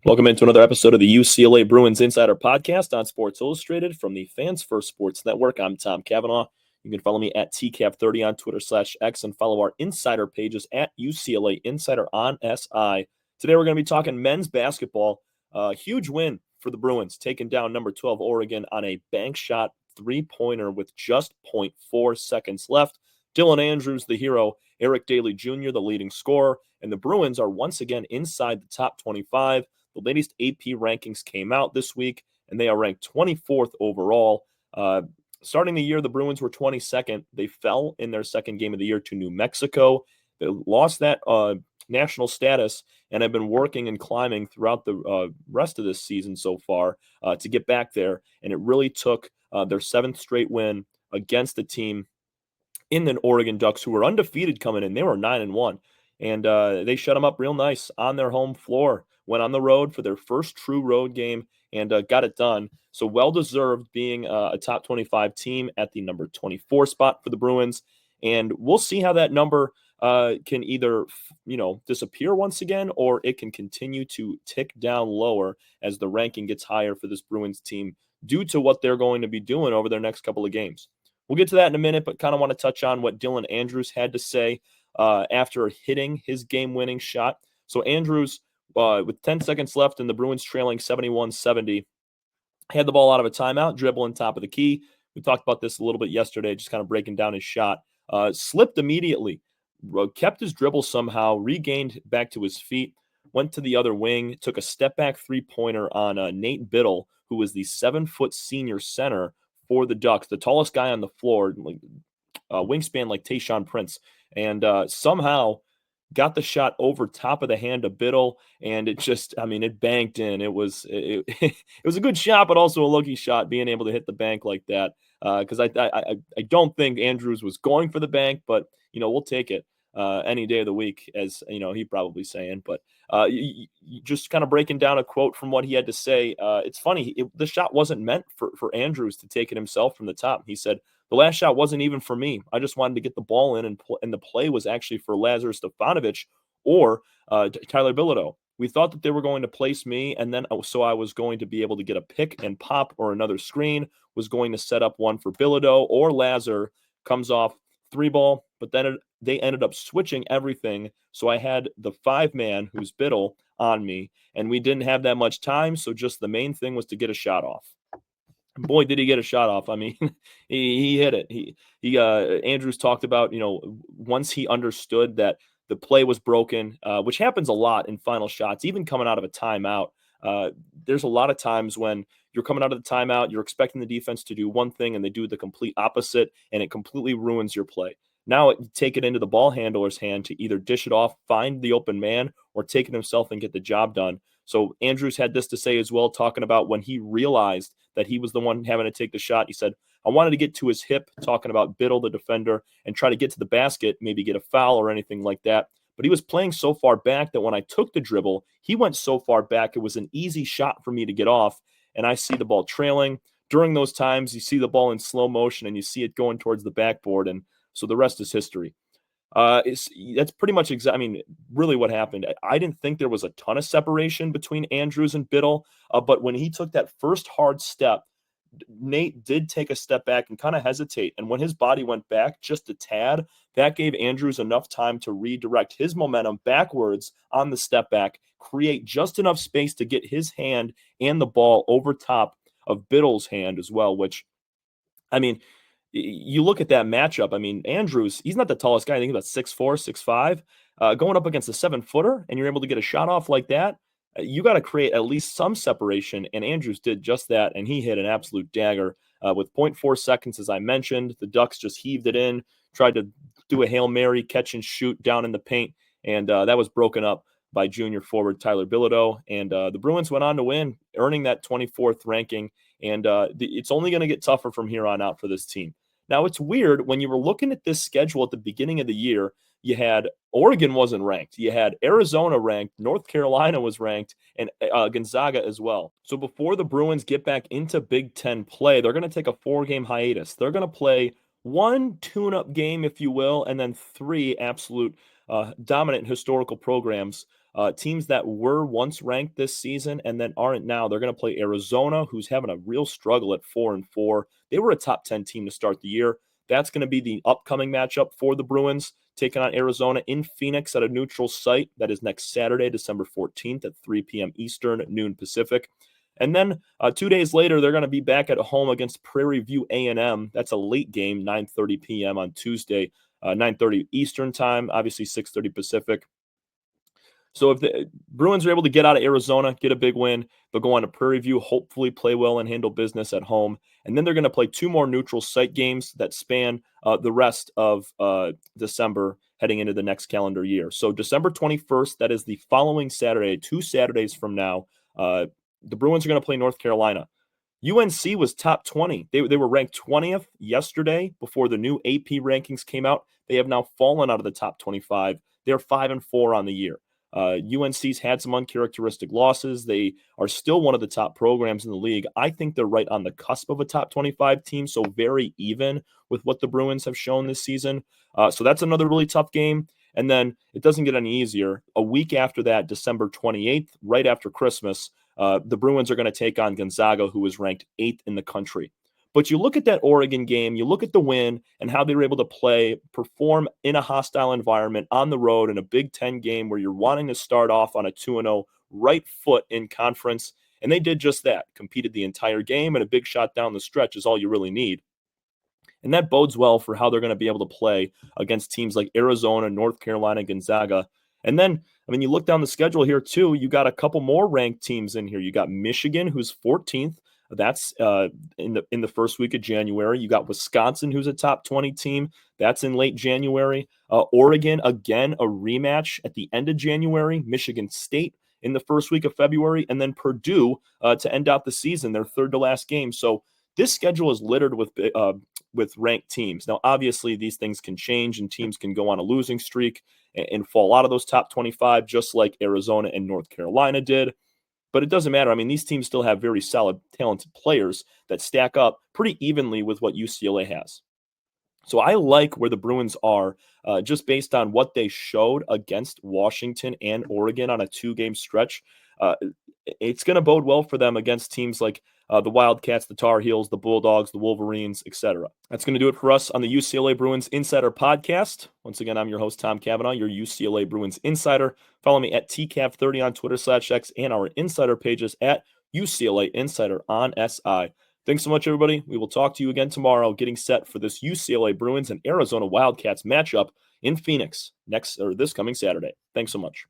Welcome into another episode of the UCLA Bruins Insider Podcast on Sports Illustrated from the Fans First Sports Network. I'm Tom Cavanaugh. You can follow me at TCAV30 on Twitter/X and follow our insider pages at UCLA Insider on SI. Today we're going to be talking men's basketball. Huge win for the Bruins, taking down number 12 Oregon on a bank shot three-pointer with just 0.4 seconds left. Dylan Andrews, the hero, Eric Daly Jr., the leading scorer, and the Bruins are once again inside the top 25. The latest AP rankings came out this week, and they are ranked 24th overall. Starting the year, the Bruins were 22nd. They fell in their second game of the year to New Mexico. They lost that national status and have been working and climbing throughout the rest of this season so far to get back there. And it really took their seventh straight win against the team in the Oregon Ducks, who were undefeated coming in. They were 9-1, and they shut them up real nice on their home floor. Went on the road for their first true road game and got it done. So well-deserved being a top 25 team at the number 24 spot for the Bruins. And we'll see how that number can either, disappear once again, or it can continue to tick down lower as the ranking gets higher for this Bruins team due to what they're going to be doing over their next couple of games. We'll get to that in a minute, but kind of want to touch on what Dylan Andrews had to say after hitting his game-winning shot. So Andrews, with 10 seconds left and the Bruins trailing 71-70, had the ball out of a timeout, dribbling top of the key. We talked about this a little bit yesterday, just kind of breaking down his shot. Slipped immediately, kept his dribble somehow, regained back to his feet, went to the other wing, took a step-back three-pointer on Nate Biddle, who was the 7-foot senior center for the Ducks, the tallest guy on the floor, wingspan like Tayshaun Prince, and somehow got the shot over top of the hand of Biddle, and it banked in. It was a good shot, but also a lucky shot being able to hit the bank like that. Because I don't think Andrews was going for the bank, but we'll take it any day of the week, as he probably saying. But just kind of breaking down a quote from what he had to say. It's funny, the shot wasn't meant for Andrews to take it himself from the top. He said, "The last shot wasn't even for me. I just wanted to get the ball in, and the play was actually for Lazar Stefanovic or Tyler Bilodeau. We thought that they were going to place me, and then so I was going to be able to get a pick and pop or another screen, was going to set up one for Bilodeau or Lazar, comes off three ball, but then they ended up switching everything, so I had the five-man, who's Biddle, on me, and we didn't have that much time, so just the main thing was to get a shot off." Boy, did he get a shot off. I mean, he hit it. Andrews talked about, once he understood that the play was broken, which happens a lot in final shots, even coming out of a timeout. There's a lot of times when you're coming out of the timeout, you're expecting the defense to do one thing and they do the complete opposite, and it completely ruins your play. Now take it into the ball handler's hand to either dish it off, find the open man, or take it himself and get the job done. So Andrews had this to say as well, talking about when he realized that he was the one having to take the shot. He said, "I wanted to get to his hip," talking about Biddle, the defender, and try to get to the basket, maybe get a foul or anything like that. But he was playing so far back that when I took the dribble, he went so far back, it was an easy shot for me to get off. And I see the ball trailing. During those times, you see the ball in slow motion and you see it going towards the backboard. And so the rest is history. That's pretty much really what happened. I didn't think there was a ton of separation between Andrews and Biddle, but when he took that first hard step, Nate did take a step back and kind of hesitate. And when his body went back just a tad, that gave Andrews enough time to redirect his momentum backwards on the step back, create just enough space to get his hand and the ball over top of Biddle's hand as well, which, you look at that matchup. Andrews, he's not the tallest guy. I think about 6'4", 6'5", going up against a 7-footer, and you're able to get a shot off like that. You got to create at least some separation, and Andrews did just that, and he hit an absolute dagger with 0.4 seconds, as I mentioned. The Ducks just heaved it in, tried to do a Hail Mary, catch and shoot down in the paint, and that was broken up by junior forward Tyler Bilodeau, and the Bruins went on to win, earning that 24th ranking, and it's only going to get tougher from here on out for this team. Now, it's weird, when you were looking at this schedule at the beginning of the year, you had Oregon wasn't ranked. You had Arizona ranked, North Carolina was ranked, and Gonzaga as well. So before the Bruins get back into Big Ten play, they're going to take a 4-game hiatus. They're going to play one tune-up game, if you will, and then 3 absolute dominant historical programs. Teams that were once ranked this season and then aren't now. They're going to play Arizona, who's having a real struggle at 4-4. They were a top 10 team to start the year. That's going to be the upcoming matchup for the Bruins, taking on Arizona in Phoenix at a neutral site. That is next Saturday, December 14th at 3 p.m. Eastern, noon Pacific. And then 2 days later, they're going to be back at home against Prairie View A&M. That's a late game, 9:30 p.m. on Tuesday, 9:30 Eastern time, obviously 6:30 Pacific. So if the Bruins are able to get out of Arizona, get a big win, they'll go on to Prairie View, hopefully play well and handle business at home. And then they're going to play 2 more neutral site games that span the rest of December heading into the next calendar year. So December 21st, that is the following Saturday, 2 Saturdays from now, the Bruins are going to play North Carolina. UNC was top 20. They were ranked 20th yesterday before the new AP rankings came out. They have now fallen out of the top 25. They're 5-4 on the year. UNC's had some uncharacteristic losses. They are still one of the top programs in the league. I think they're right on the cusp of a top 25 team, so very even with what the Bruins have shown this season. So that's another really tough game. And then it doesn't get any easier. A week after that, December 28th, right after Christmas, the Bruins are going to take on Gonzaga, who is ranked 8th in the country. But you look at that Oregon game, you look at the win and how they were able to perform in a hostile environment on the road in a Big Ten game where you're wanting to start off on a 2-0 right foot in conference. And they did just that, competed the entire game, and a big shot down the stretch is all you really need. And that bodes well for how they're going to be able to play against teams like Arizona, North Carolina, Gonzaga. And then, you look down the schedule here too, you got a couple more ranked teams in here. You got Michigan, who's 14th. That's in the first week of January. You got Wisconsin, who's a top 20 team. That's in late January. Oregon, again, a rematch at the end of January. Michigan State in the first week of February. And then Purdue to end out the season, their third to last game. So this schedule is littered with ranked teams. Now, obviously, these things can change and teams can go on a losing streak and fall out of those top 25, just like Arizona and North Carolina did. But it doesn't matter. These teams still have very solid, talented players that stack up pretty evenly with what UCLA has. So I like where the Bruins are just based on what they showed against Washington and Oregon on a 2-game stretch. It's going to bode well for them against teams like the Wildcats, the Tar Heels, the Bulldogs, the Wolverines, etc. That's going to do it for us on the UCLA Bruins Insider Podcast. Once again, I'm your host, Tom Cavanaugh, your UCLA Bruins Insider. Follow me at TCAV30 on Twitter/X and our insider pages at UCLA Insider on SI. Thanks so much, everybody. We will talk to you again tomorrow, getting set for this UCLA Bruins and Arizona Wildcats matchup in Phoenix this coming Saturday. Thanks so much.